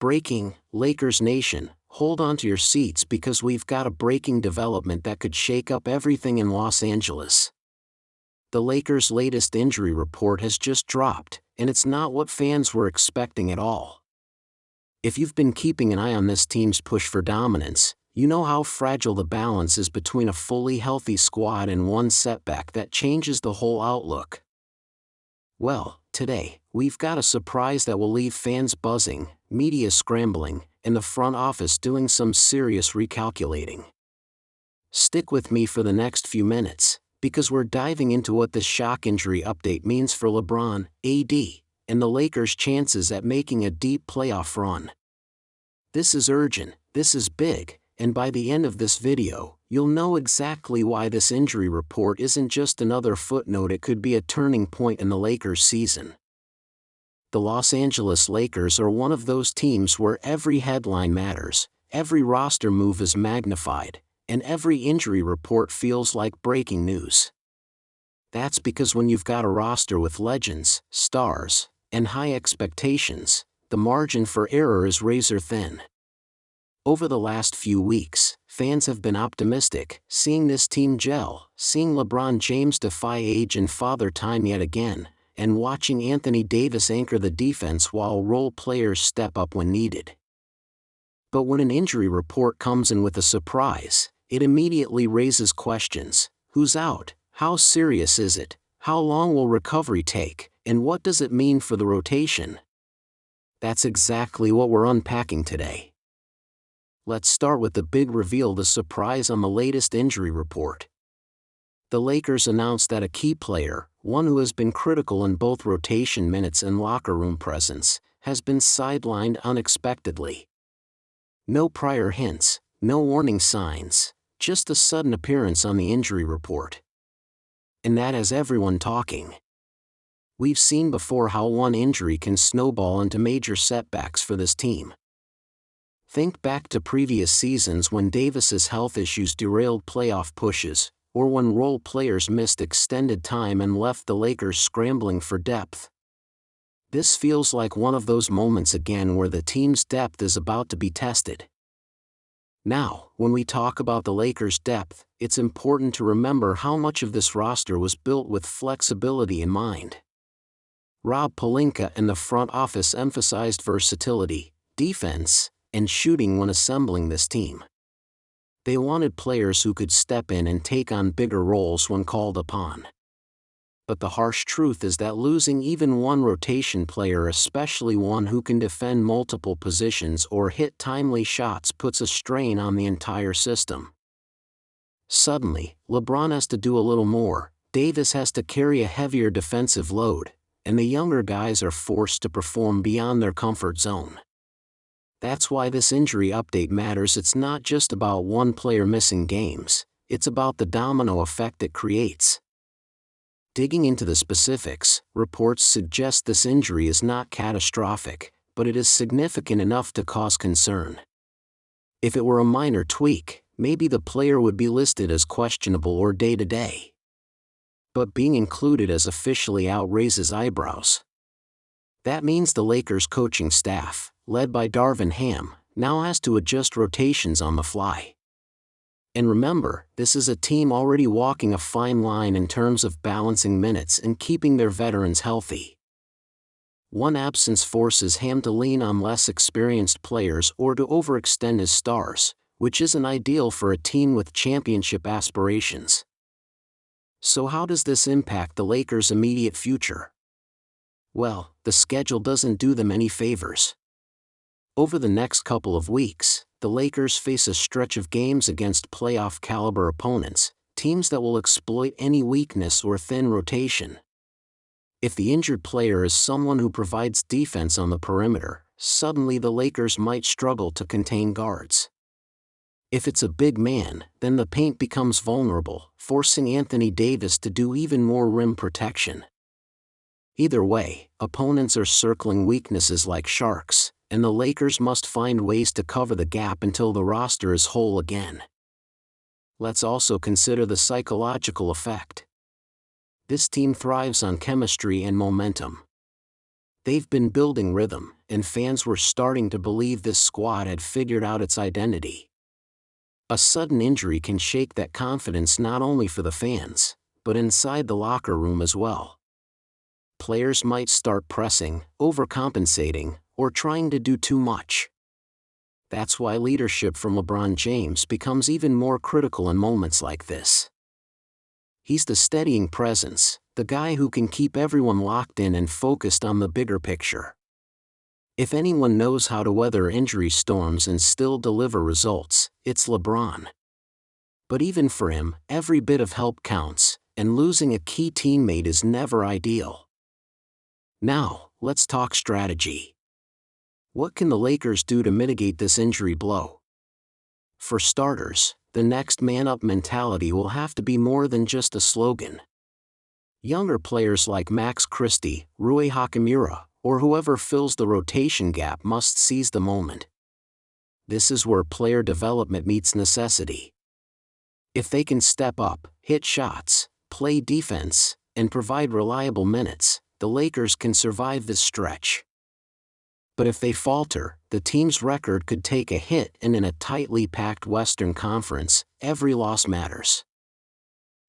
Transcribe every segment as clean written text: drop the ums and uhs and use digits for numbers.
Breaking, Lakers Nation, hold on to your seats because we've got a breaking development that could shake up everything in Los Angeles. The Lakers' latest injury report has just dropped, and it's not what fans were expecting at all. If you've been keeping an eye on this team's push for dominance, you know how fragile the balance is between a fully healthy squad and one setback that changes the whole outlook. Well, today, we've got a surprise that will leave fans buzzing, media scrambling, and the front office doing some serious recalculating. Stick with me for the next few minutes, because we're diving into what this shock injury update means for LeBron, AD, and the Lakers' chances at making a deep playoff run. This is urgent, this is big, and by the end of this video, you'll know exactly why this injury report isn't just another footnote. It could be a turning point in the Lakers' season. The Los Angeles Lakers are one of those teams where every headline matters, every roster move is magnified, and every injury report feels like breaking news. That's because when you've got a roster with legends, stars, and high expectations, the margin for error is razor thin. Over the last few weeks, fans have been optimistic, seeing this team gel, seeing LeBron James defy age and father time yet again, and watching Anthony Davis anchor the defense while role players step up when needed. But when an injury report comes in with a surprise, it immediately raises questions. Who's out? How serious is it? How long will recovery take? And what does it mean for the rotation? That's exactly what we're unpacking today. Let's start with the big reveal, the surprise on the latest injury report. The Lakers announced that a key player, one who has been critical in both rotation minutes and locker room presence, has been sidelined unexpectedly. No prior hints, no warning signs, just a sudden appearance on the injury report. And that has everyone talking. We've seen before how one injury can snowball into major setbacks for this team. Think back to previous seasons when Davis's health issues derailed playoff pushes, or when role players missed extended time and left the Lakers scrambling for depth. This feels like one of those moments again where the team's depth is about to be tested. Now, when we talk about the Lakers' depth, it's important to remember how much of this roster was built with flexibility in mind. Rob Pelinka and the front office emphasized versatility, defense, and shooting when assembling this team. They wanted players who could step in and take on bigger roles when called upon. But the harsh truth is that losing even one rotation player, especially one who can defend multiple positions or hit timely shots, puts a strain on the entire system. Suddenly, LeBron has to do a little more, Davis has to carry a heavier defensive load, and the younger guys are forced to perform beyond their comfort zone. That's why this injury update matters. It's not just about one player missing games, it's about the domino effect it creates. Digging into the specifics, reports suggest this injury is not catastrophic, but it is significant enough to cause concern. If it were a minor tweak, maybe the player would be listed as questionable or day-to-day. But being included as officially out raises eyebrows. That means the Lakers coaching staff, led by Darvin Ham, now has to adjust rotations on the fly. And remember, this is a team already walking a fine line in terms of balancing minutes and keeping their veterans healthy. One absence forces Ham to lean on less experienced players or to overextend his stars, which isn't ideal for a team with championship aspirations. So how does this impact the Lakers' immediate future? Well, the schedule doesn't do them any favors. Over the next couple of weeks, the Lakers face a stretch of games against playoff-caliber opponents, teams that will exploit any weakness or thin rotation. If the injured player is someone who provides defense on the perimeter, suddenly the Lakers might struggle to contain guards. If it's a big man, then the paint becomes vulnerable, forcing Anthony Davis to do even more rim protection. Either way, opponents are circling weaknesses like sharks, and the Lakers must find ways to cover the gap until the roster is whole again. Let's also consider the psychological effect. This team thrives on chemistry and momentum. They've been building rhythm, and fans were starting to believe this squad had figured out its identity. A sudden injury can shake that confidence not only for the fans, but inside the locker room as well. Players might start pressing, overcompensating, or trying to do too much. That's why leadership from LeBron James becomes even more critical in moments like this. He's the steadying presence, the guy who can keep everyone locked in and focused on the bigger picture. If anyone knows how to weather injury storms and still deliver results, it's LeBron. But even for him, every bit of help counts, and losing a key teammate is never ideal. Now, let's talk strategy. What can the Lakers do to mitigate this injury blow? For starters, the next man-up mentality will have to be more than just a slogan. Younger players like Max Christie, Rui Hachimura, or whoever fills the rotation gap must seize the moment. This is where player development meets necessity. If they can step up, hit shots, play defense, and provide reliable minutes, the Lakers can survive this stretch. But if they falter, the team's record could take a hit, and in a tightly packed Western Conference, every loss matters.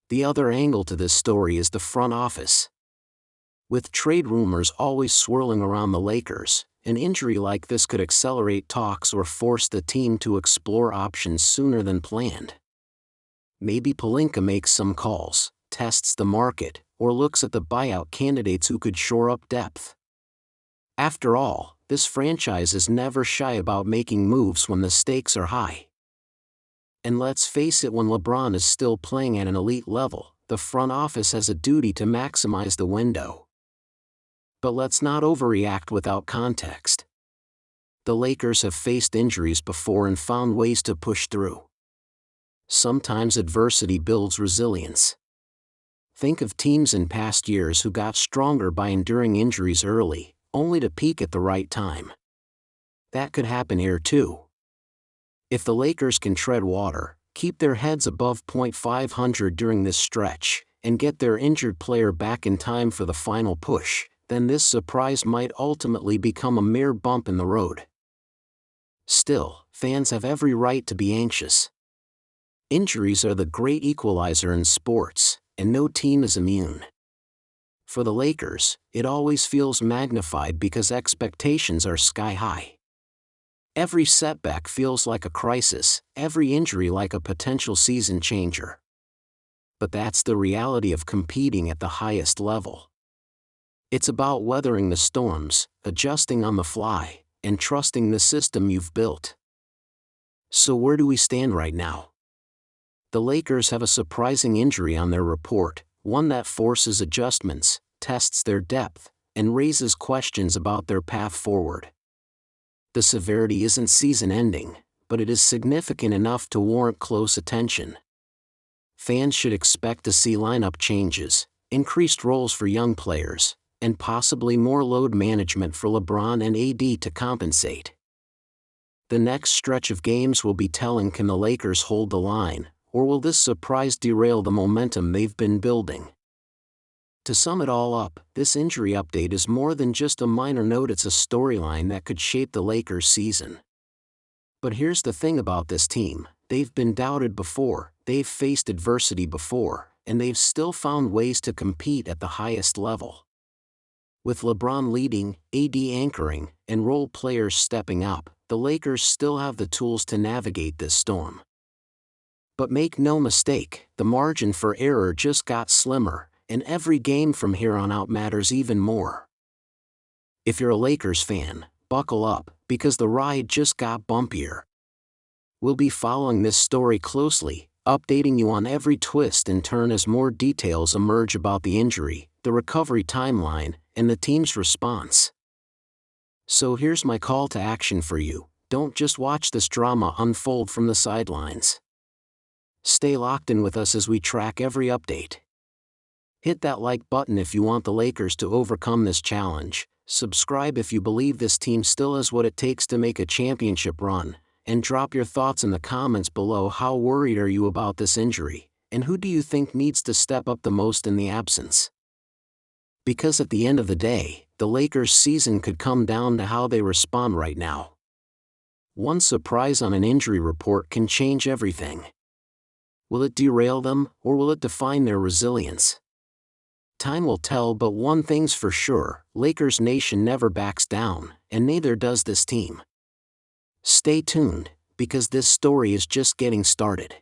The other angle to this story is the front office. With trade rumors always swirling around the Lakers, an injury like this could accelerate talks or force the team to explore options sooner than planned. Maybe Pelinka makes some calls, tests the market, or looks at the buyout candidates who could shore up depth. After all, this franchise is never shy about making moves when the stakes are high. And let's face it, when LeBron is still playing at an elite level, the front office has a duty to maximize the window. But let's not overreact without context. The Lakers have faced injuries before and found ways to push through. Sometimes adversity builds resilience. Think of teams in past years who got stronger by enduring injuries early, only to peak at the right time. That could happen here too. If the Lakers can tread water, keep their heads above .500 during this stretch, and get their injured player back in time for the final push, then this surprise might ultimately become a mere bump in the road. Still, fans have every right to be anxious. Injuries are the great equalizer in sports, and no team is immune. For the Lakers, it always feels magnified because expectations are sky high. Every setback feels like a crisis, every injury like a potential season changer. But that's the reality of competing at the highest level. It's about weathering the storms, adjusting on the fly, and trusting the system you've built. So where do we stand right now? The Lakers have a surprising injury on their report, one that forces adjustments, tests their depth, and raises questions about their path forward. The severity isn't season-ending, but it is significant enough to warrant close attention. Fans should expect to see lineup changes, increased roles for young players, and possibly more load management for LeBron and AD to compensate. The next stretch of games will be telling. Can the Lakers hold the line, or will this surprise derail the momentum they've been building? To sum it all up, this injury update is more than just a minor note, it's a storyline that could shape the Lakers' season. But here's the thing about this team: they've been doubted before, they've faced adversity before, and they've still found ways to compete at the highest level. With LeBron leading, AD anchoring, and role players stepping up, the Lakers still have the tools to navigate this storm. But make no mistake, the margin for error just got slimmer, and every game from here on out matters even more. If you're a Lakers fan, buckle up, because the ride just got bumpier. We'll be following this story closely, updating you on every twist and turn as more details emerge about the injury, the recovery timeline, and the team's response. So here's my call to action for you: don't just watch this drama unfold from the sidelines. Stay locked in with us as we track every update. Hit that like button if you want the Lakers to overcome this challenge, subscribe if you believe this team still has what it takes to make a championship run, and drop your thoughts in the comments below. How worried are you about this injury, and who do you think needs to step up the most in the absence? Because at the end of the day, the Lakers' season could come down to how they respond right now. One surprise on an injury report can change everything. Will it derail them, or will it define their resilience? Time will tell, but one thing's for sure, Lakers Nation never backs down, and neither does this team. Stay tuned, because this story is just getting started.